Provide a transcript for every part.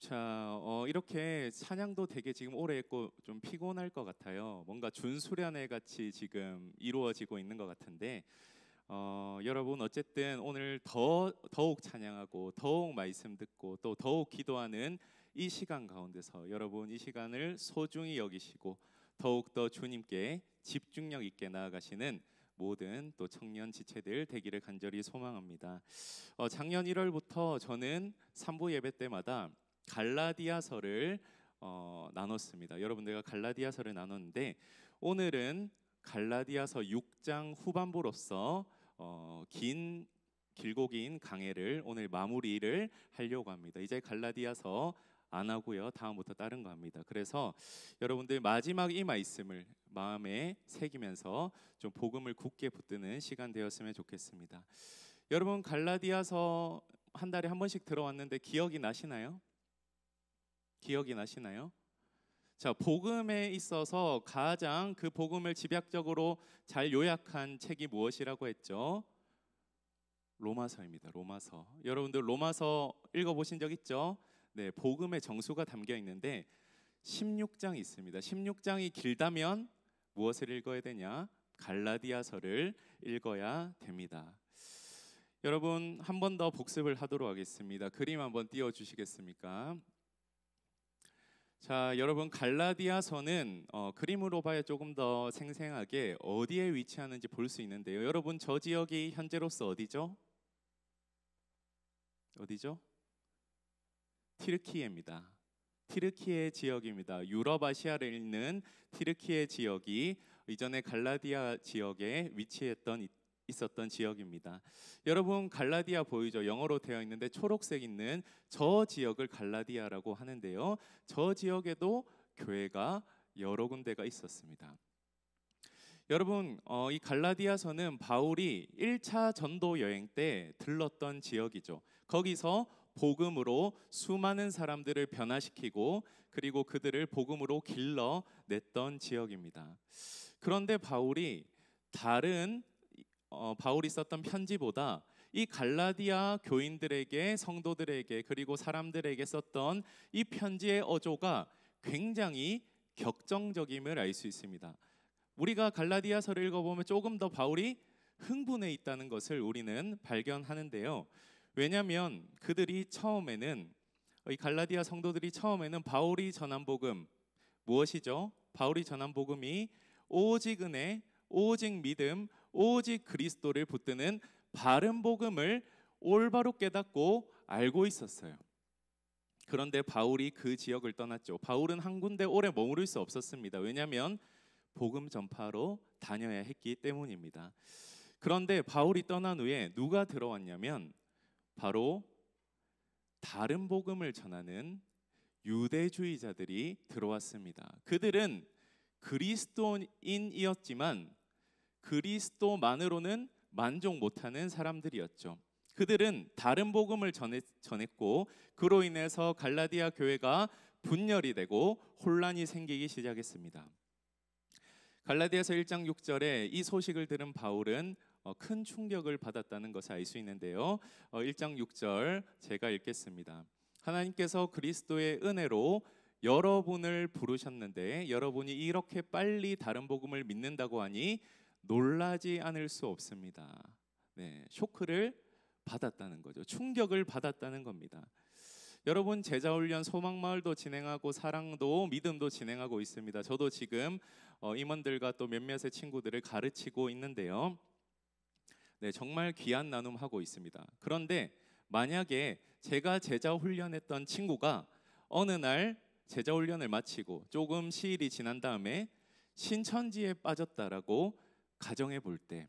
자, 이렇게 찬양도 되게 지금 오래 했고 좀 피곤할 것 같아요. 뭔가 준수련회 같이 지금 이루어지고 있는 것 같은데, 여러분 어쨌든 오늘 더욱 찬양하고 더욱 말씀 듣고 또 더욱 기도하는 이 시간 가운데서 여러분 이 시간을 소중히 여기시고 더욱 더 주님께 집중력 있게 나아가시는 모든 또 청년 지체들 되기를 간절히 소망합니다. 작년 1월부터 저는 3부 예배 때마다 갈라디아서를 나눴습니다. 여러분들과 갈라디아서를 나눴는데 오늘은 갈라디아서 6장 후반부로서 길고 긴 강해를 오늘 마무리를 하려고 합니다. 이제 갈라디아서 안 하고요. 다음부터 다른 거 합니다. 그래서 여러분들 마지막 이 말씀을 마음에 새기면서 좀 복음을 굳게 붙드는 시간 되었으면 좋겠습니다. 여러분 갈라디아서 한 달에 한 번씩 들어왔는데 기억이 나시나요? 기억이 나시나요? 자, 복음에 있어서 가장 그 복음을 집약적으로 잘 요약한 책이 무엇이라고 했죠? 로마서입니다. 로마서. 여러분들 로마서 읽어보신 적 있죠? 네, 복음의 정수가 담겨 있는데 16장이 있습니다. 16장이 길다면 무엇을 읽어야 되냐? 갈라디아서를 읽어야 됩니다. 여러분 한 번 더 복습을 하도록 하겠습니다. 그림 한번 띄워 주시겠습니까? 자, 여러분 갈라디아서는 그림으로 봐야 조금 더 생생하게 어디에 위치하는지 볼 수 있는데요. 여러분 저 지역이 현재로서 어디죠? 어디죠? 티르키예입니다. 티르키예 지역입니다. 유럽 아시아를 잇는 티르키예 지역이 이전에 갈라디아 지역에 있었던 지역입니다. 여러분 갈라디아 보이죠? 영어로 되어 있는데 초록색 있는 저 지역을 갈라디아라고 하는데요. 저 지역에도 교회가 여러 군데가 있었습니다. 여러분 이 갈라디아서는 바울이 1차 전도 여행 때 들렀던 지역이죠. 거기서 복음으로 수많은 사람들을 변화시키고 그리고 그들을 복음으로 길러냈던 지역입니다. 그런데 바울이 썼던 편지보다 이 갈라디아 교인들에게, 성도들에게 그리고 사람들에게 썼던 이 편지의 어조가 굉장히 격정적임을 알 수 있습니다. 우리가 갈라디아서를 읽어보면 조금 더 바울이 흥분해 있다는 것을 우리는 발견하는데요. 왜냐하면 이 갈라디아 성도들이 처음에는 바울이 전한 복음 무엇이죠? 바울이 전한 복음이 오직 은혜, 오직 믿음, 오직 그리스도를 붙드는 바른 복음을 올바로 깨닫고 알고 있었어요. 그런데 바울이 그 지역을 떠났죠. 바울은 한 군데 오래 머무를 수 없었습니다. 왜냐하면 복음 전파로 다녀야 했기 때문입니다. 그런데 바울이 떠난 후에 누가 들어왔냐면 바로 다른 복음을 전하는 유대주의자들이 들어왔습니다. 그들은 그리스도인이었지만 그리스도만으로는 만족 못하는 사람들이었죠. 그들은 다른 복음을 전했고 그로 인해서 갈라디아 교회가 분열이 되고 혼란이 생기기 시작했습니다. 갈라디아서 1장 6절에 이 소식을 들은 바울은 큰 충격을 받았다는 것을 알 수 있는데요. 1장 6절 제가 읽겠습니다. 하나님께서 그리스도의 은혜로 여러분을 부르셨는데 여러분이 이렇게 빨리 다른 복음을 믿는다고 하니 놀라지 않을 수 없습니다. 네, 쇼크를 받았다는 거죠. 충격을 받았다는 겁니다. 여러분 제자훈련 소망마을도 진행하고 사랑도 믿음도 진행하고 있습니다. 저도 지금 임원들과 또 몇몇의 친구들을 가르치고 있는데요. 네, 정말 귀한 나눔 하고 있습니다. 그런데 만약에 제가 제자훈련했던 친구가 어느 날 제자훈련을 마치고 조금 시일이 지난 다음에 신천지에 빠졌다라고 가정해 볼 때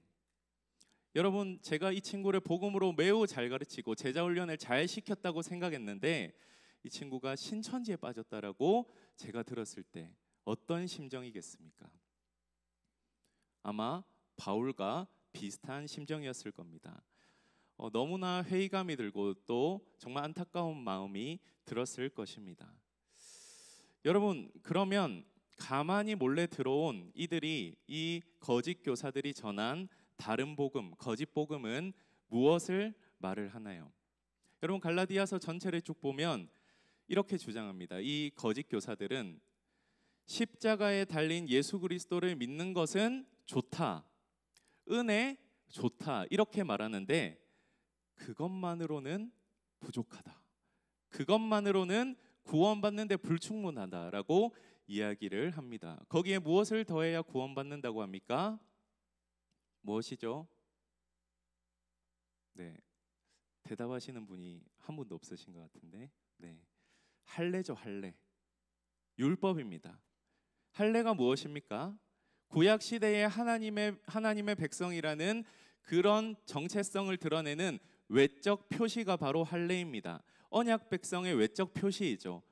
여러분 제가 이 친구를 복음으로 매우 잘 가르치고 제자훈련을 잘 시켰다고 생각했는데 이 친구가 신천지에 빠졌다라고 제가 들었을 때 어떤 심정이겠습니까? 아마 바울과 비슷한 심정이었을 겁니다. 너무나 회의감이 들고 또 정말 안타까운 마음이 들었을 것입니다. 여러분 그러면 가만히 몰래 들어온 이 거짓 교사들이 전한 다른 복음, 거짓 복음은 무엇을 말을 하나요? 여러분 갈라디아서 전체를 쭉 보면 이렇게 주장합니다. 이 거짓 교사들은 십자가에 달린 예수 그리스도를 믿는 것은 좋다, 은혜 좋다 이렇게 말하는데 그것만으로는 부족하다, 그것만으로는 구원받는데 불충분하다라고 이야기를 합니다. 거기에 무엇을 더해야 구원받는다고 합니까? 무엇이죠? 네, 대답하시는 분이 한 분도 없으신 것 같은데, 네, 할례죠. 할례, 율법입니다. 할례가 무엇입니까? 구약 시대의 하나님의 백성이라는 그런 정체성을 드러내는 외적 표시가 바로 할례입니다. 언약 백성의 외적 표시이죠.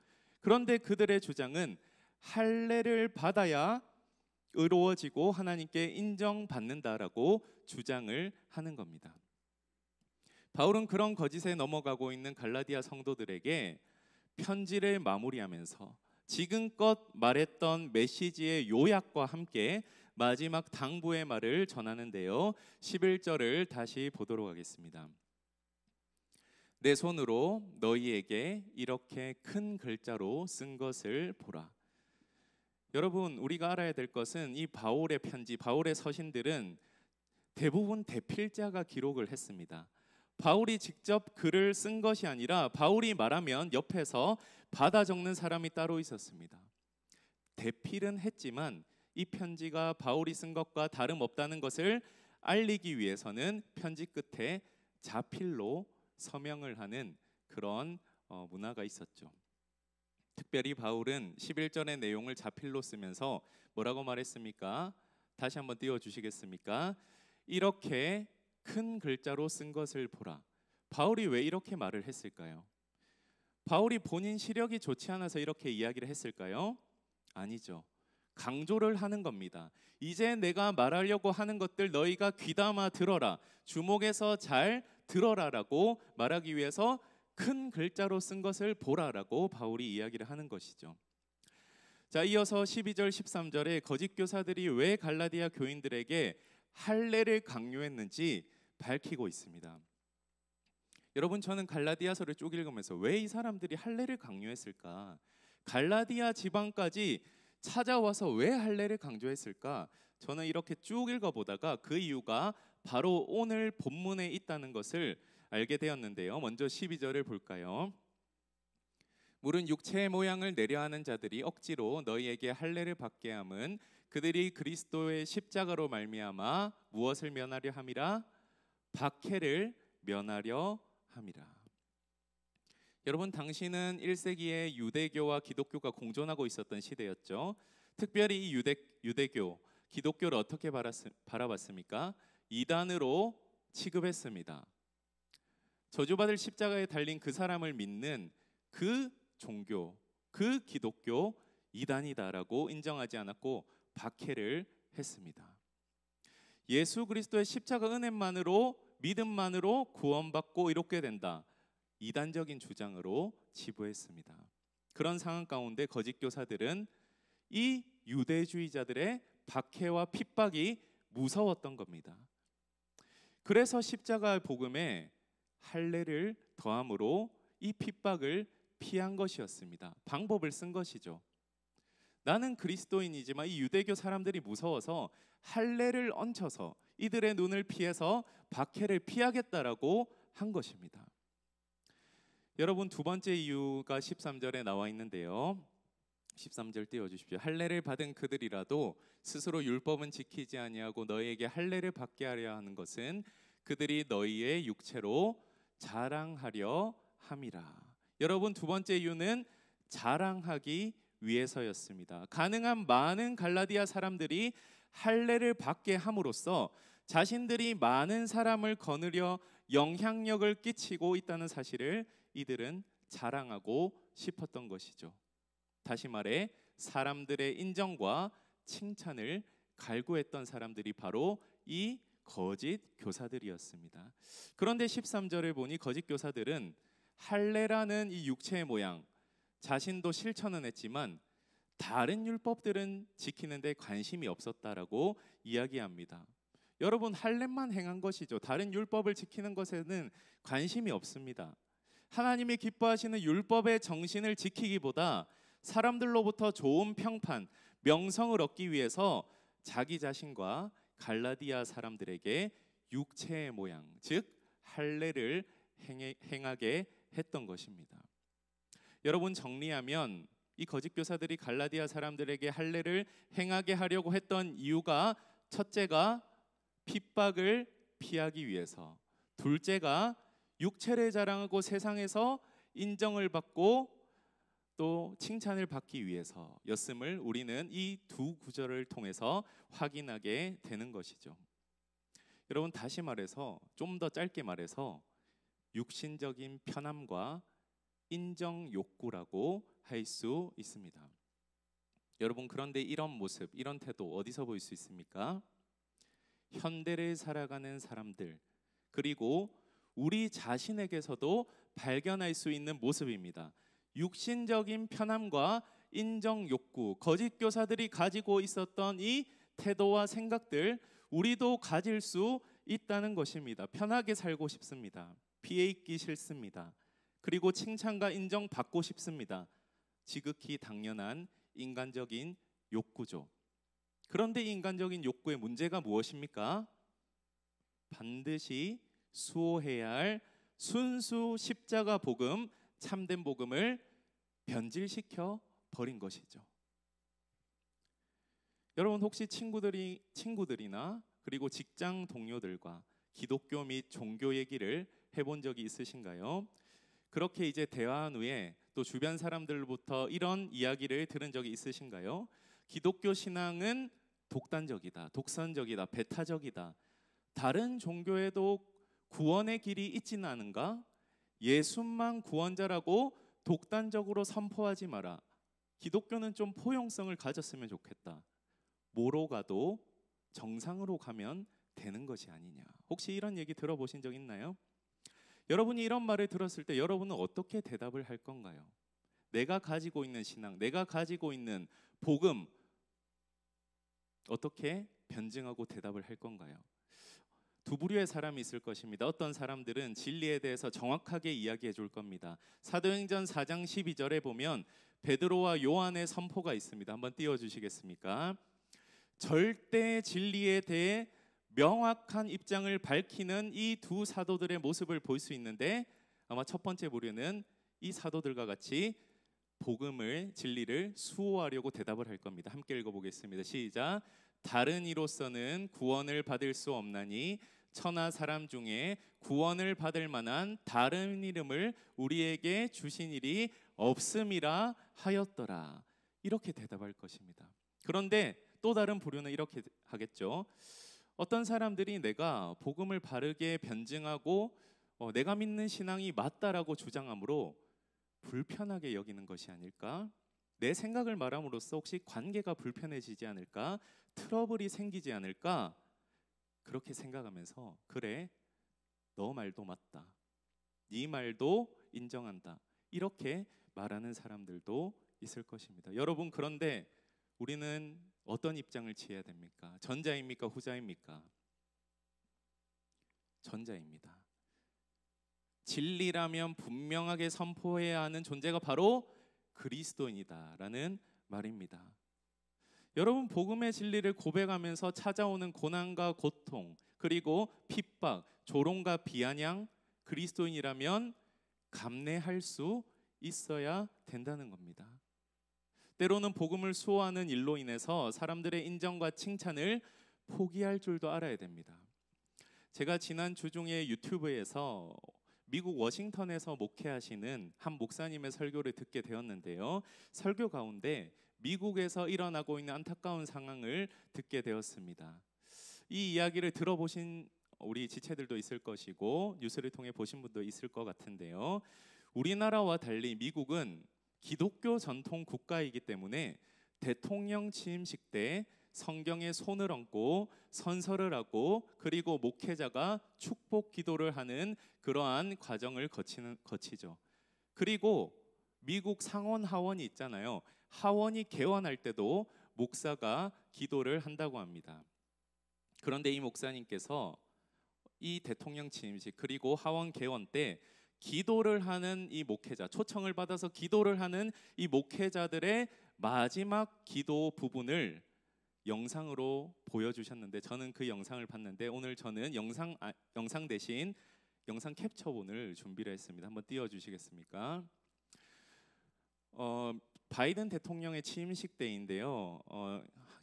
그런데 그들의 주장은 할례를 받아야 의로워지고 하나님께 인정받는다라고 주장을 하는 겁니다. 바울은 그런 거짓에 넘어가고 있는 갈라디아 성도들에게 편지를 마무리하면서 지금껏 말했던 메시지의 요약과 함께 마지막 당부의 말을 전하는데요. 11절을 다시 보도록 하겠습니다. 내 손으로 너희에게 이렇게 큰 글자로 쓴 것을 보라. 여러분, 우리가 알아야 될 것은 이 바울의 편지, 바울의 서신들은 대부분 대필자가 기록을 했습니다. 바울이 직접 글을 쓴 것이 아니라 바울이 말하면 옆에서 받아 적는 사람이 따로 있었습니다. 대필은 했지만 이 편지가 바울이 쓴 것과 다름없다는 것을 알리기 위해서는 편지 끝에 자필로 서명을 하는 그런 문화가 있었죠. 특별히 바울은 11절의 내용을 자필로 쓰면서 뭐라고 말했습니까? 다시 한번 띄워주시겠습니까? 이렇게 큰 글자로 쓴 것을 보라. 바울이 왜 이렇게 말을 했을까요? 바울이 본인 시력이 좋지 않아서 이렇게 이야기를 했을까요? 아니죠. 강조를 하는 겁니다. 이제 내가 말하려고 하는 것들 너희가 귀담아 들어라, 주목해서 잘 들어라라고 말하기 위해서 큰 글자로 쓴 것을 보라라고 바울이 이야기를 하는 것이죠. 자, 이어서 12절 13절에 거짓 교사들이 왜 갈라디아 교인들에게 할례를 강요했는지 밝히고 있습니다. 여러분, 저는 갈라디아서를 쭉 읽으면서 왜 이 사람들이 할례를 강요했을까? 갈라디아 지방까지 찾아와서 왜 할례를 강조했을까? 저는 이렇게 쭉 읽어보다가 그 이유가 바로 오늘 본문에 있다는 것을 알게 되었는데요. 먼저 12절을 볼까요? 물은 육체의 모양을 내려하는 자들이 억지로 너희에게 할례를 받게 함은 그들이 그리스도의 십자가로 말미암아 무엇을 면하려 함이라? 박해를 면하려 함이라. 여러분, 당시는 1세기에 유대교와 기독교가 공존하고 있었던 시대였죠. 특별히 이 유대교, 기독교를 어떻게 바라봤습니까? 이단으로 취급했습니다. 저주받을 십자가에 달린 그 사람을 믿는 그 종교, 그 기독교 이단이다라고 인정하지 않았고 박해를 했습니다. 예수 그리스도의 십자가 은혜만으로, 믿음만으로 구원받고 이롭게 된다, 이단적인 주장으로 치부했습니다. 그런 상황 가운데 거짓 교사들은 이 유대주의자들의 박해와 핍박이 무서웠던 겁니다. 그래서 십자가 복음에 할례를 더함으로 이 핍박을 피한 것이었습니다. 방법을 쓴 것이죠. 나는 그리스도인이지만 이 유대교 사람들이 무서워서 할례를 얹혀서 이들의 눈을 피해서 박해를 피하겠다라고 한 것입니다. 여러분, 두 번째 이유가 13절에 나와 있는데요. 13절 띄워주십시오. 할례를 받은 그들이라도 스스로 율법은 지키지 아니하고 너희에게 할례를 받게 하려 하는 것은 그들이 너희의 육체로 자랑하려 함이라. 여러분, 두 번째 이유는 자랑하기 위해서였습니다. 가능한 많은 갈라디아 사람들이 할례를 받게 함으로써 자신들이 많은 사람을 거느려 영향력을 끼치고 있다는 사실을 이들은 자랑하고 싶었던 것이죠. 다시 말해 사람들의 인정과 칭찬을 갈구했던 사람들이 바로 이 거짓 교사들이었습니다. 그런데 13절을 보니 거짓 교사들은 할례라는 이 육체의 모양, 자신도 실천은 했지만 다른 율법들은 지키는데 관심이 없었다라고 이야기합니다. 여러분, 할례만 행한 것이죠. 다른 율법을 지키는 것에는 관심이 없습니다. 하나님이 기뻐하시는 율법의 정신을 지키기보다 사람들로부터 좋은 평판, 명성을 얻기 위해서 자기 자신과 갈라디아 사람들에게 육체의 모양, 즉 할례를 행하게 했던 것입니다. 여러분, 정리하면 이 거짓 교사들이 갈라디아 사람들에게 할례를 행하게 하려고 했던 이유가, 첫째가 핍박을 피하기 위해서, 둘째가 육체를 자랑하고 세상에서 인정을 받고 또 칭찬을 받기 위해서였음을 우리는 이 두 구절을 통해서 확인하게 되는 것이죠. 여러분, 다시 말해서, 좀 더 짧게 말해서 육신적인 편함과 인정 욕구라고 할 수 있습니다. 여러분, 그런데 이런 모습, 이런 태도 어디서 볼 수 있습니까? 현대를 살아가는 사람들, 그리고 우리 자신에게서도 발견할 수 있는 모습입니다. 육신적인 편함과 인정 욕구, 거짓 교사들이 가지고 있었던 이 태도와 생각들, 우리도 가질 수 있다는 것입니다. 편하게 살고 싶습니다. 피해 있기 싫습니다. 그리고 칭찬과 인정 받고 싶습니다. 지극히 당연한 인간적인 욕구죠. 그런데 이 인간적인 욕구의 문제가 무엇입니까? 반드시 수호해야 할 순수 십자가 복음, 참된 복음을 변질시켜 버린 것이죠. 여러분, 혹시 친구들이나 그리고 직장 동료들과 기독교 및 종교 얘기를 해본 적이 있으신가요? 그렇게 이제 대화한 후에 또 주변 사람들로부터 이런 이야기를 들은 적이 있으신가요? 기독교 신앙은 독단적이다, 독선적이다, 배타적이다. 다른 종교에도 구원의 길이 있지는 않은가? 예수만 구원자라고 독단적으로 선포하지 마라. 기독교는 좀 포용성을 가졌으면 좋겠다. 뭐로 가도 정상으로 가면 되는 것이 아니냐. 혹시 이런 얘기 들어보신 적 있나요? 여러분이 이런 말을 들었을 때 여러분은 어떻게 대답을 할 건가요? 내가 가지고 있는 신앙, 내가 가지고 있는 복음, 어떻게 변증하고 대답을 할 건가요? 두 부류의 사람이 있을 것입니다. 어떤 사람들은 진리에 대해서 정확하게 이야기해 줄 겁니다. 사도행전 4장 12절에 보면 베드로와 요한의 선포가 있습니다. 한번 띄워주시겠습니까? 절대 진리에 대해 명확한 입장을 밝히는 이 두 사도들의 모습을 볼 수 있는데, 아마 첫 번째 부류는 이 사도들과 같이 복음을, 진리를 수호하려고 대답을 할 겁니다. 함께 읽어보겠습니다. 시작. 다른 이로서는 구원을 받을 수 없나니 천하 사람 중에 구원을 받을 만한 다른 이름을 우리에게 주신 일이 없음이라 하였더라. 이렇게 대답할 것입니다. 그런데 또 다른 부류는 이렇게 하겠죠. 어떤 사람들이 내가 복음을 바르게 변증하고 내가 믿는 신앙이 맞다라고 주장하므로 불편하게 여기는 것이 아닐까? 내 생각을 말함으로써 혹시 관계가 불편해지지 않을까? 트러블이 생기지 않을까? 그렇게 생각하면서, 그래, 너 말도 맞다, 네 말도 인정한다, 이렇게 말하는 사람들도 있을 것입니다. 여러분, 그런데 우리는 어떤 입장을 취해야 됩니까? 전자입니까? 후자입니까? 전자입니다. 진리라면 분명하게 선포해야 하는 존재가 바로 그리스도인이다라는 말입니다. 여러분, 복음의 진리를 고백하면서 찾아오는 고난과 고통, 그리고 핍박, 조롱과 비아냥, 그리스도인이라면 감내할 수 있어야 된다는 겁니다. 때로는 복음을 수호하는 일로 인해서 사람들의 인정과 칭찬을 포기할 줄도 알아야 됩니다. 제가 지난 주중에 유튜브에서 미국 워싱턴에서 목회하시는 한 목사님의 설교를 듣게 되었는데요. 설교 가운데 미국에서 일어나고 있는 안타까운 상황을 듣게 되었습니다. 이 이야기를 들어보신 우리 지체들도 있을 것이고 뉴스를 통해 보신 분도 있을 것 같은데요. 우리나라와 달리 미국은 기독교 전통 국가이기 때문에 대통령 취임식 때 성경에 손을 얹고 선서를 하고, 그리고 목회자가 축복 기도를 하는 그러한 과정을 거치죠. 그리고 미국 상원 하원이 있잖아요. 하원이 개원할 때도 목사가 기도를 한다고 합니다. 그런데 이 목사님께서 이 대통령 취임식 그리고 하원 개원 때 기도를 하는 이 목회자, 초청을 받아서 기도를 하는 이 목회자들의 마지막 기도 부분을 영상으로 보여주셨는데, 저는 그 영상을 봤는데 오늘 저는 영상 대신 영상 캡처본을 준비를 했습니다. 한번 띄워주시겠습니까? 바이든 대통령의 취임식 때인데요.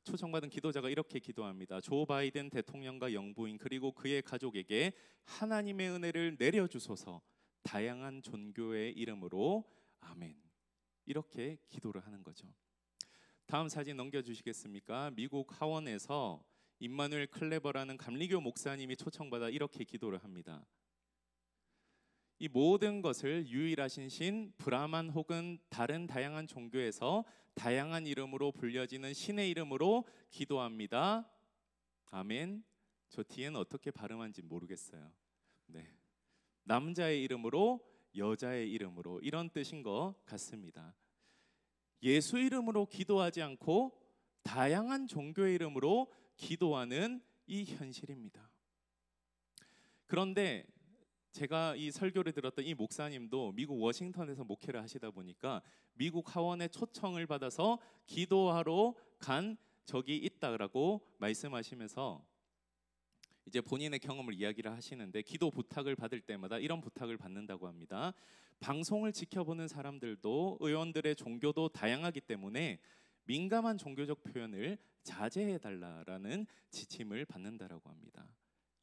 초청받은 기도자가 이렇게 기도합니다. 조 바이든 대통령과 영부인 그리고 그의 가족에게 하나님의 은혜를 내려주소서. 다양한 종교의 이름으로 아멘. 이렇게 기도를 하는 거죠. 다음 사진 넘겨주시겠습니까? 미국 하원에서 임마누엘 클레버라는 감리교 목사님이 초청받아 이렇게 기도를 합니다. 이 모든 것을 유일하신 신 브라만 혹은 다른 다양한 종교에서 다양한 이름으로 불려지는 신의 이름으로 기도합니다. 아멘. 저 뒤에는 어떻게 발음한지 모르겠어요. 네. 남자의 이름으로, 여자의 이름으로, 이런 뜻인 것 같습니다. 예수 이름으로 기도하지 않고 다양한 종교의 이름으로 기도하는 이 현실입니다. 그런데 제가 이 설교를 들었던 이 목사님도 미국 워싱턴에서 목회를 하시다 보니까 미국 하원의 초청을 받아서 기도하러 간 적이 있다라고 말씀하시면서 이제 본인의 경험을 이야기를 하시는데, 기도 부탁을 받을 때마다 이런 부탁을 받는다고 합니다. 방송을 지켜보는 사람들도 의원들의 종교도 다양하기 때문에 민감한 종교적 표현을 자제해달라라는 지침을 받는다라고 합니다.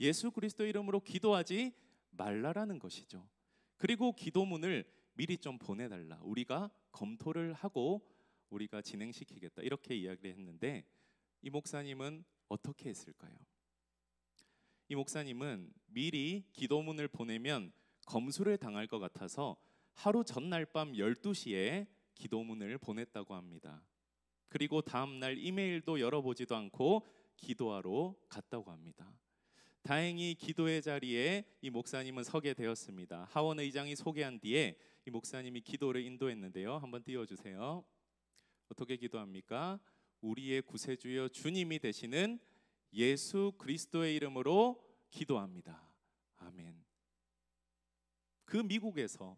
예수 그리스도 이름으로 기도하지 말라라는 것이죠. 그리고 기도문을 미리 좀 보내달라, 우리가 검토를 하고 우리가 진행시키겠다, 이렇게 이야기를 했는데, 이 목사님은 어떻게 했을까요? 이 목사님은 미리 기도문을 보내면 검수를 당할 것 같아서 하루 전날 밤 12시에 기도문을 보냈다고 합니다. 그리고 다음날 이메일도 열어보지도 않고 기도하러 갔다고 합니다. 다행히 기도의 자리에 이 목사님은 서게 되었습니다. 하원 의장이 소개한 뒤에 이 목사님이 기도를 인도했는데요. 한번 띄워주세요. 어떻게 기도합니까? 우리의 구세주여 주님이 되시는 예수 그리스도의 이름으로 기도합니다. 아멘. 그 미국에서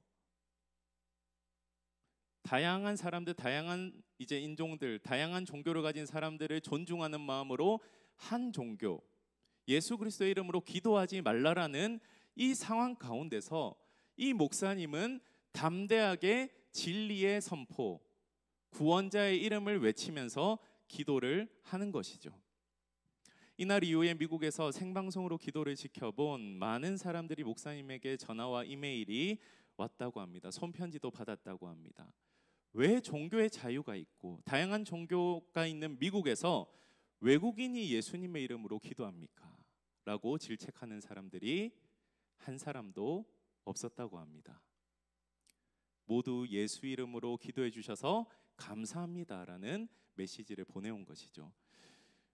다양한 사람들, 다양한 이제 인종들, 다양한 종교를 가진 사람들을 존중하는 마음으로 한 종교, 예수 그리스도의 이름으로 기도하지 말라라는 이 상황 가운데서 이 목사님은 담대하게 진리의 선포, 구원자의 이름을 외치면서 기도를 하는 것이죠. 이날 이후에 미국에서 생방송으로 기도를 지켜본 많은 사람들이 목사님에게 전화와 이메일이 왔다고 합니다. 손편지도 받았다고 합니다. 왜 종교의 자유가 있고 다양한 종교가 있는 미국에서 외국인이 예수님의 이름으로 기도합니까? 라고 질책하는 사람들이 한 사람도 없었다고 합니다. 모두 예수 이름으로 기도해 주셔서 감사합니다라는 메시지를 보내온 것이죠.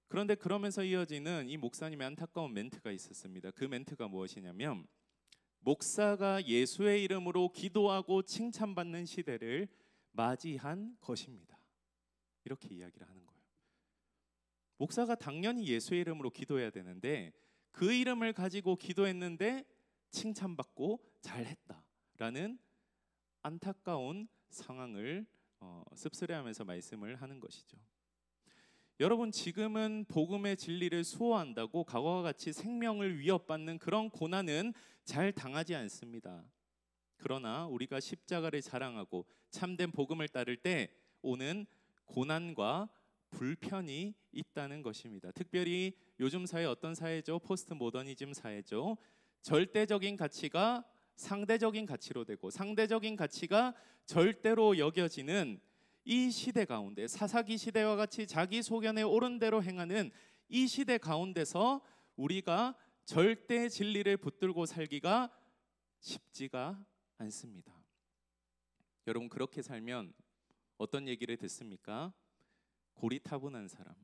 그런데 그러면서 이어지는 이 목사님의 안타까운 멘트가 있었습니다. 그 멘트가 무엇이냐면, 목사가 예수의 이름으로 기도하고 칭찬받는 시대를 맞이한 것입니다. 이렇게 이야기를 하는 거예요. 목사가 당연히 예수의 이름으로 기도해야 되는데 그 이름을 가지고 기도했는데 칭찬받고 잘했다라는 안타까운 상황을 씁쓸해하면서 말씀을 하는 것이죠. 여러분, 지금은 복음의 진리를 수호한다고 과거와 같이 생명을 위협받는 그런 고난은 잘 당하지 않습니다. 그러나 우리가 십자가를 자랑하고 참된 복음을 따를 때 오는 고난과 불편이 있다는 것입니다. 특별히 요즘 사회, 어떤 사회죠? 포스트 모더니즘 사회죠. 절대적인 가치가 상대적인 가치로 되고 상대적인 가치가 절대로 여겨지는 이 시대 가운데, 사사기 시대와 같이 자기 소견에 옳은 대로 행하는 이 시대 가운데서 우리가 절대 진리를 붙들고 살기가 쉽지가 않습니다. 여러분, 그렇게 살면 어떤 얘기를 듣습니까? 고리타분한 사람,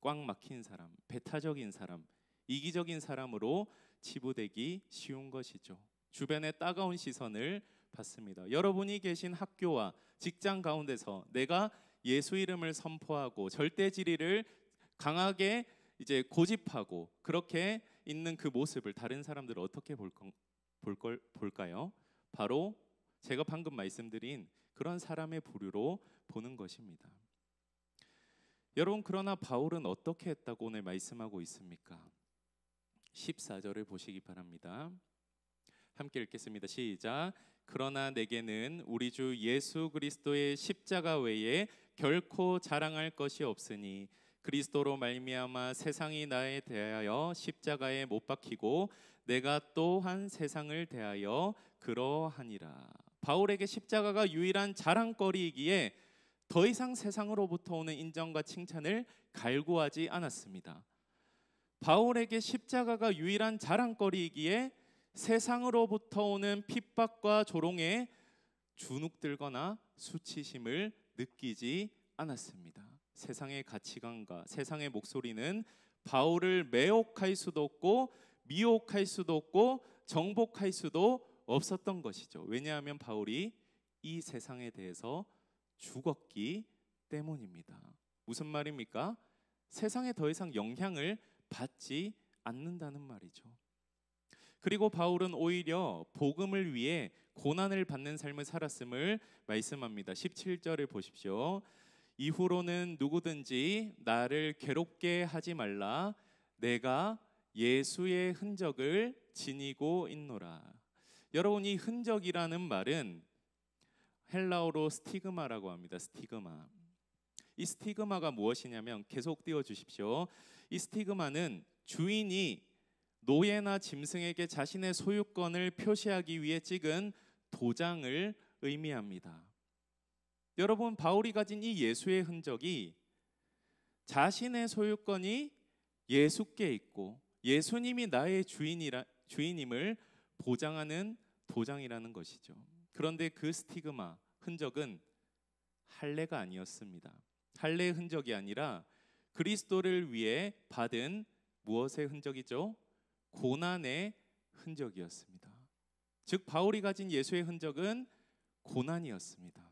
꽉 막힌 사람, 배타적인 사람, 이기적인 사람으로 치부되기 쉬운 것이죠. 주변의 따가운 시선을 받습니다. 여러분이 계신 학교와 직장 가운데서 내가 예수 이름을 선포하고 절대 진리를 강하게 이제 고집하고 그렇게 있는 그 모습을 다른 사람들은 어떻게 볼까요? 바로 제가 방금 말씀드린 그런 사람의 부류로 보는 것입니다. 여러분, 그러나 바울은 어떻게 했다고 오늘 말씀하고 있습니까? 14절을 보시기 바랍니다. 함께 읽겠습니다. 시작. 그러나 내게는 우리 주 예수 그리스도의 십자가 외에 결코 자랑할 것이 없으니 그리스도로 말미암아 세상이 나에 대하여 십자가에 못 박히고 내가 또한 세상을 대하여 그러하니라. 바울에게 십자가가 유일한 자랑거리이기에 더 이상 세상으로부터 오는 인정과 칭찬을 갈구하지 않았습니다. 바울에게 십자가가 유일한 자랑거리이기에 세상으로부터 오는 핍박과 조롱에 주눅들거나 수치심을 느끼지 않았습니다. 세상의 가치관과 세상의 목소리는 바울을 매혹할 수도 없고 미혹할 수도 없고 정복할 수도 없었던 것이죠. 왜냐하면 바울이 이 세상에 대해서 죽었기 때문입니다. 무슨 말입니까? 세상에 더 이상 영향을 받지 않는다는 말이죠. 그리고 바울은 오히려 복음을 위해 고난을 받는 삶을 살았음을 말씀합니다. 17절을 보십시오. 이후로는 누구든지 나를 괴롭게 하지 말라. 내가 예수의 흔적을 지니고 있노라. 여러분, 이 흔적이라는 말은 헬라어로 스티그마라고 합니다. 스티그마. 이 스티그마가 무엇이냐면, 계속 띄워 주십시오. 이 스티그마는 주인이 노예나 짐승에게 자신의 소유권을 표시하기 위해 찍은 도장을 의미합니다. 여러분, 바울이 가진 이 예수의 흔적이 자신의 소유권이 예수께 있고 예수님이 나의 주인임을 보장하는 도장이라는 것이죠. 그런데 그 스티그마, 흔적은 할례가 아니었습니다. 할례의 흔적이 아니라 그리스도를 위해 받은 무엇의 흔적이죠? 고난의 흔적이었습니다. 즉 바울이 가진 예수의 흔적은 고난이었습니다.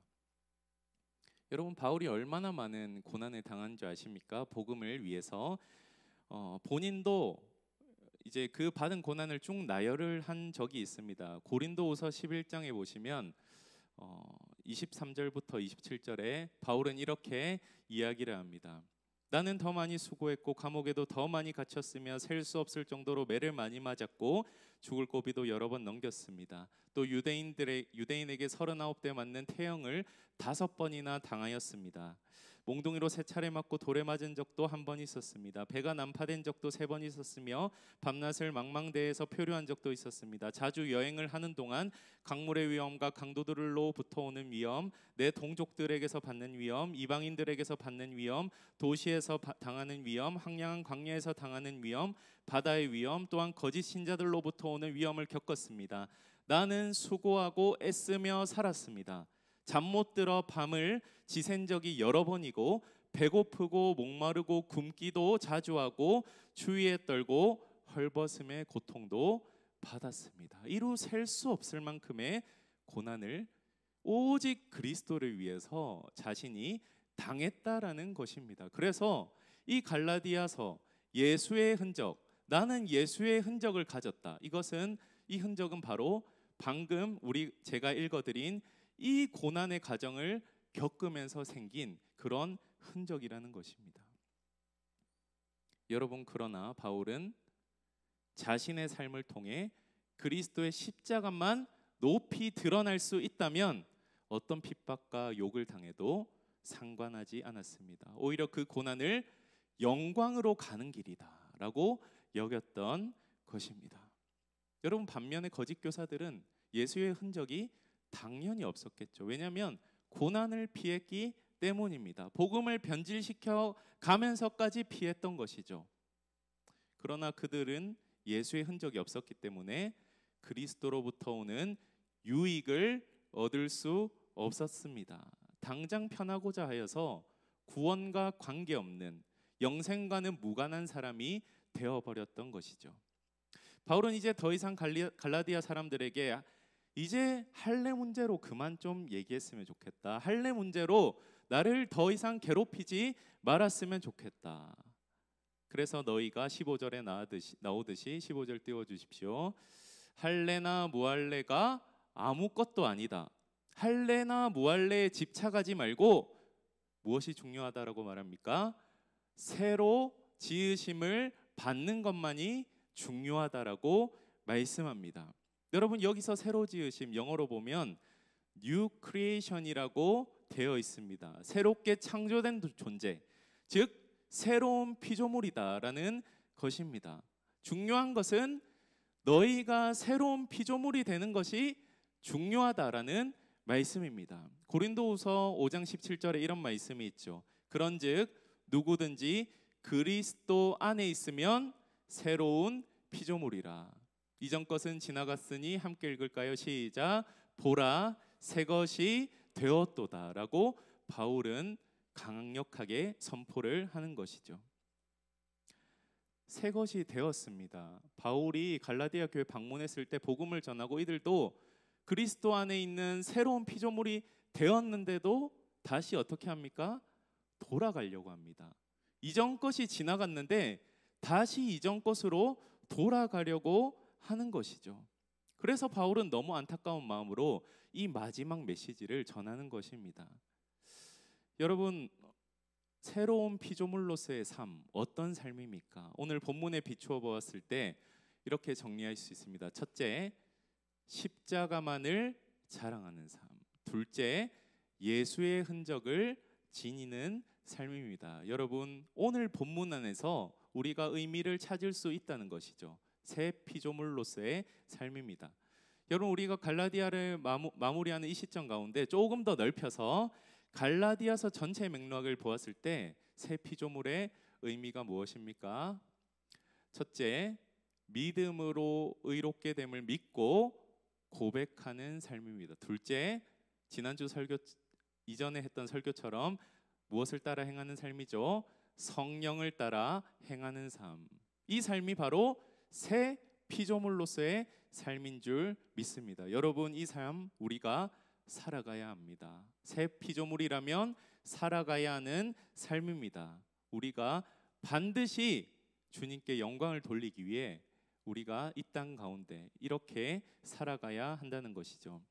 여러분, 바울이 얼마나 많은 고난을 당한 줄 아십니까? 복음을 위해서 본인도 이제 그 받은 고난을 쭉 나열을 한 적이 있습니다. 고린도후서 11장에 보시면 23절부터 27절에 바울은 이렇게 이야기를 합니다. 나는 더 많이 수고했고 감옥에도 더 많이 갇혔으며 셀 수 없을 정도로 매를 많이 맞았고 죽을 고비도 여러 번 넘겼습니다. 또 유대인에게 39대 맞는 태형을 5번이나 당하였습니다. 몽둥이로 3차례 맞고 돌에 맞은 적도 한 번 있었습니다. 배가 난파된 적도 3번 있었으며 밤낮을 망망대해서 표류한 적도 있었습니다. 자주 여행을 하는 동안 강물의 위험과 강도들로부터 오는 위험, 내 동족들에게서 받는 위험, 이방인들에게서 받는 위험, 도시에서 당하는 위험, 황량한 광야에서 당하는 위험, 바다의 위험, 또한 거짓 신자들로부터 오는 위험을 겪었습니다. 나는 수고하고 애쓰며 살았습니다. 잠 못 들어 밤을 지샌 적이 여러 번이고 배고프고 목마르고 굶기도 자주 하고 추위에 떨고 헐벗음의 고통도 받았습니다. 이루 셀 수 없을 만큼의 고난을 오직 그리스도를 위해서 자신이 당했다라는 것입니다. 그래서 이 갈라디아서 예수의 흔적, 나는 예수의 흔적을 가졌다. 이 흔적은 바로 방금 제가 읽어드린 이 고난의 과정을 겪으면서 생긴 그런 흔적이라는 것입니다. 여러분, 그러나 바울은 자신의 삶을 통해 그리스도의 십자가만 높이 드러날 수 있다면 어떤 핍박과 욕을 당해도 상관하지 않았습니다. 오히려 그 고난을 영광으로 가는 길이다라고 여겼던 것입니다. 여러분, 반면에 거짓 교사들은 예수의 흔적이 당연히 없었겠죠. 왜냐하면 고난을 피했기 때문입니다. 복음을 변질시켜 가면서까지 피했던 것이죠. 그러나 그들은 예수의 흔적이 없었기 때문에 그리스도로부터 오는 유익을 얻을 수 없었습니다. 당장 편하고자 하여서 구원과 관계없는, 영생과는 무관한 사람이 되어버렸던 것이죠. 바울은 이제 더 이상 갈라디아 사람들에게 이제 할례 문제로 그만 좀 얘기했으면 좋겠다. 할례 문제로 나를 더 이상 괴롭히지 말았으면 좋겠다. 그래서 너희가 15절에 나오듯이 15절 띄워주십시오. 할례나 무할례가 아무것도 아니다. 할래나 무할래에 집착하지 말고 무엇이 중요하다라고 말합니까? 새로 지으심을 받는 것만이 중요하다라고 말씀합니다. 여러분, 여기서 새로 지으심 영어로 보면 New Creation이라고 되어 있습니다. 새롭게 창조된 존재, 즉 새로운 피조물이다라는 것입니다. 중요한 것은 너희가 새로운 피조물이 되는 것이 중요하다라는 말씀입니다. 고린도후서 5장 17절에 이런 말씀이 있죠. 그런즉 누구든지 그리스도 안에 있으면 새로운 피조물이라. 이전 것은 지나갔으니 함께 읽을까요? 시작. 보라, 새 것이 되었도다라고 바울은 강력하게 선포를 하는 것이죠. 새 것이 되었습니다. 바울이 갈라디아 교회 방문했을 때 복음을 전하고 이들도 그리스도 안에 있는 새로운 피조물이 되었는데도 다시 어떻게 합니까? 돌아가려고 합니다. 이전 것이 지나갔는데 다시 이전 것으로 돌아가려고 하는 것이죠. 그래서 바울은 너무 안타까운 마음으로 이 마지막 메시지를 전하는 것입니다. 여러분, 새로운 피조물로서의 삶, 어떤 삶입니까? 오늘 본문에 비추어 보았을 때 이렇게 정리할 수 있습니다. 첫째, 십자가만을 자랑하는 삶. 둘째, 예수의 흔적을 지니는 삶입니다. 여러분, 오늘 본문 안에서 우리가 의미를 찾을 수 있다는 것이죠. 새 피조물로서의 삶입니다. 여러분, 우리가 갈라디아를 마무리하는 이 시점 가운데 조금 더 넓혀서 갈라디아서 전체 맥락을 보았을 때 새 피조물의 의미가 무엇입니까? 첫째, 믿음으로 의롭게 됨을 믿고 고백하는 삶입니다. 둘째, 지난주 설교 이전에 했던 설교처럼 무엇을 따라 행하는 삶이죠? 성령을 따라 행하는 삶. 이 삶이 바로 새 피조물로서의 삶인 줄 믿습니다. 여러분, 이 삶 우리가 살아가야 합니다. 새 피조물이라면 살아가야 하는 삶입니다. 우리가 반드시 주님께 영광을 돌리기 위해 우리가 이 땅 가운데 이렇게 살아가야 한다는 것이죠.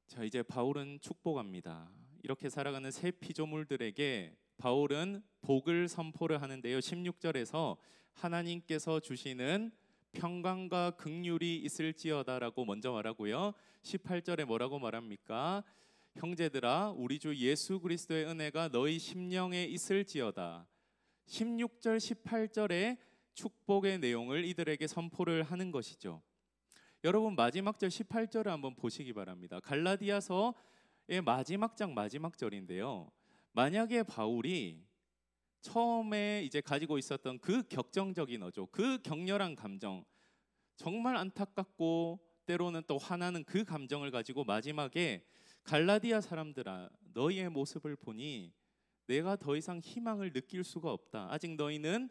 자, 이제 바울은 축복합니다. 이렇게 살아가는 새 피조물들에게 바울은 복을 선포를 하는데요. 16절에서 하나님께서 주시는 평강과 긍휼이 있을지어다라고 먼저 말하고요. 18절에 뭐라고 말합니까? 형제들아, 우리 주 예수 그리스도의 은혜가 너희 심령에 있을지어다. 16절, 18절에 축복의 내용을 이들에게 선포를 하는 것이죠. 여러분, 마지막 절 18절을 한번 보시기 바랍니다. 갈라디아서의 마지막 장 마지막 절인데요. 만약에 바울이 처음에 이제 가지고 있었던 그 격정적인 어조, 그 격렬한 감정, 정말 안타깝고 때로는 또 화나는 그 감정을 가지고 마지막에 갈라디아 사람들아, 너희의 모습을 보니 내가 더 이상 희망을 느낄 수가 없다. 아직 너희는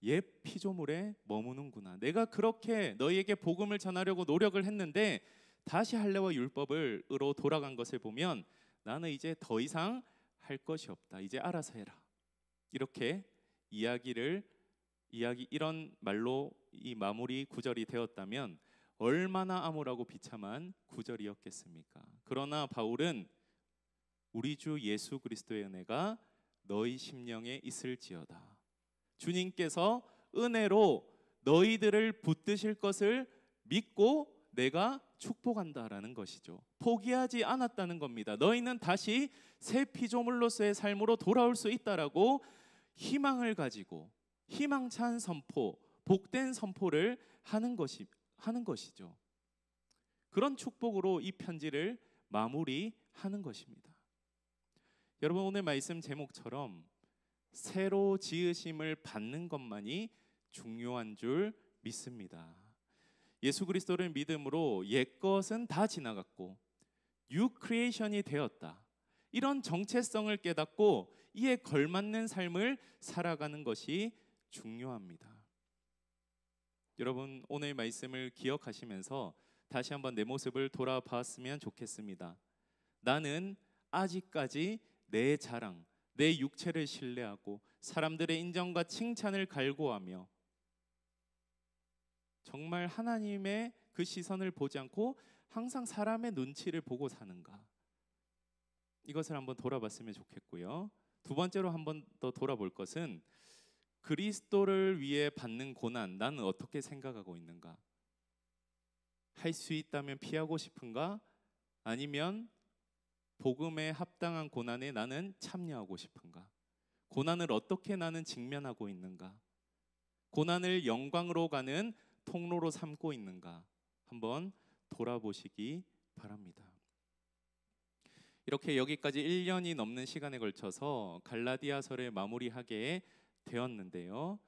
옛 피조물에 머무는구나. 내가 그렇게 너희에게 복음을 전하려고 노력을 했는데 다시 할례와 율법으로 돌아간 것을 보면 나는 이제 더 이상 할 것이 없다. 이제 알아서 해라. 이렇게 이런 말로 이 마무리 구절이 되었다면 얼마나 암울하고 비참한 구절이었겠습니까? 그러나 바울은 우리 주 예수 그리스도의 은혜가 너희 심령에 있을지어다. 주님께서 은혜로 너희들을 붙드실 것을 믿고 내가 축복한다라는 것이죠. 포기하지 않았다는 겁니다. 너희는 다시 새 피조물로서의 삶으로 돌아올 수 있다라고 희망을 가지고 희망찬 선포, 복된 선포를 하는 것이죠. 그런 축복으로 이 편지를 마무리하는 것입니다. 여러분, 오늘 말씀 제목처럼 새로 지으심을 받는 것만이 중요한 줄 믿습니다. 예수 그리스도를 믿음으로 옛것은 다 지나갔고 뉴 크리에이션이 되었다. 이런 정체성을 깨닫고 이에 걸맞는 삶을 살아가는 것이 중요합니다. 여러분, 오늘 말씀을 기억하시면서 다시 한번 내 모습을 돌아봤으면 좋겠습니다. 나는 아직까지 내 자랑, 내 육체를 신뢰하고 사람들의 인정과 칭찬을 갈구하며 정말 하나님의 그 시선을 보지 않고 항상 사람의 눈치를 보고 사는가? 이것을 한번 돌아봤으면 좋겠고요. 두 번째로 한번 더 돌아볼 것은 그리스도를 위해 받는 고난, 나는 어떻게 생각하고 있는가? 할 수 있다면 피하고 싶은가? 아니면 복음에 합당한 고난에 나는 참여하고 싶은가? 고난을 어떻게 나는 직면하고 있는가? 고난을 영광으로 가는 통로로 삼고 있는가? 한번 돌아보시기 바랍니다. 이렇게 여기까지 1년이 넘는 시간에 걸쳐서 갈라디아서를 마무리하게 되었는데요.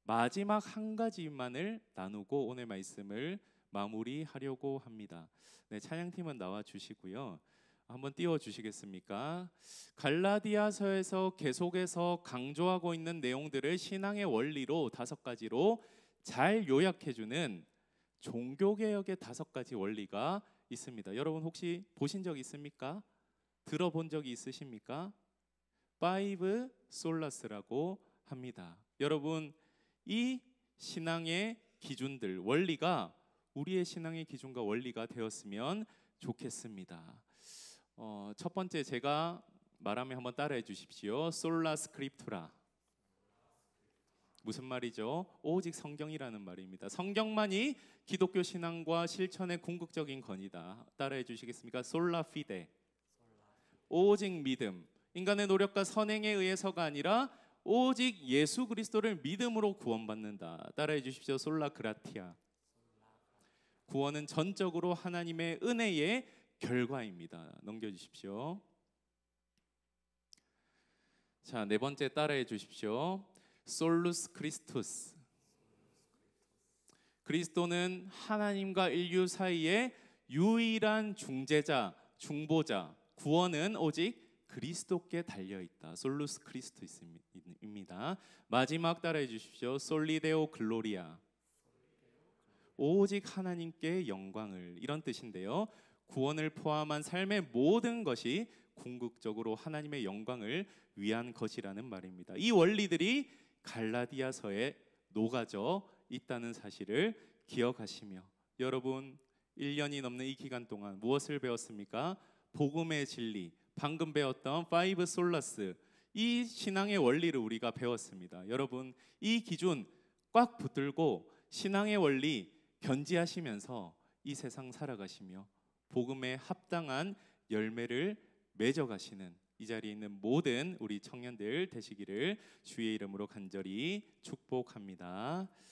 마지막 한 가지만을 나누고 오늘 말씀을 마무리하려고 합니다. 네, 찬양팀은 나와 주시고요. 한번 띄워 주시겠습니까? 갈라디아서에서 계속해서 강조하고 있는 내용들을 신앙의 원리로 5가지로 잘 요약해 주는 종교개혁의 5가지 원리가 있습니다. 여러분 혹시 보신 적 있습니까? 들어본 적이 있으십니까? 파이브 솔라스라고 합니다. 여러분, 이 신앙의 기준들, 원리가 우리의 신앙의 기준과 원리가 되었으면 좋겠습니다. 첫 번째 제가 말하면 한번 따라해 주십시오. 솔라 스크립투라. 무슨 말이죠? 오직 성경이라는 말입니다. 성경만이 기독교 신앙과 실천의 궁극적인 건이다. 따라해 주시겠습니까? 솔라 피데. 오직 믿음. 인간의 노력과 선행에 의해서가 아니라 오직 예수 그리스도를 믿음으로 구원받는다. 따라해 주십시오. 솔라 그라티아. 구원은 전적으로 하나님의 은혜의 결과입니다. 넘겨주십시오. 자, 네 번째 따라해 주십시오. 솔루스 크리스투스. 그리스도는 하나님과 인류 사이의 유일한 중재자, 중보자. 구원은 오직 그리스도께 달려 있다. 솔루스 크리스투스입니다. 마지막 따라해 주십시오. 솔리데오 글로리아. 오직 하나님께 영광을, 이런 뜻인데요. 구원을 포함한 삶의 모든 것이 궁극적으로 하나님의 영광을 위한 것이라는 말입니다. 이 원리들이 갈라디아서에 녹아져 있다는 사실을 기억하시며, 여러분 1년이 넘는 이 기간 동안 무엇을 배웠습니까? 복음의 진리, 방금 배웠던 파이브 솔라스, 이 신앙의 원리를 우리가 배웠습니다. 여러분 이 기준 꽉 붙들고 신앙의 원리 견지하시면서 이 세상 살아가시며 복음에 합당한 열매를 맺어가시는 이 자리에 있는 모든 우리 청년들 되시기를 주의 이름으로 간절히 축복합니다.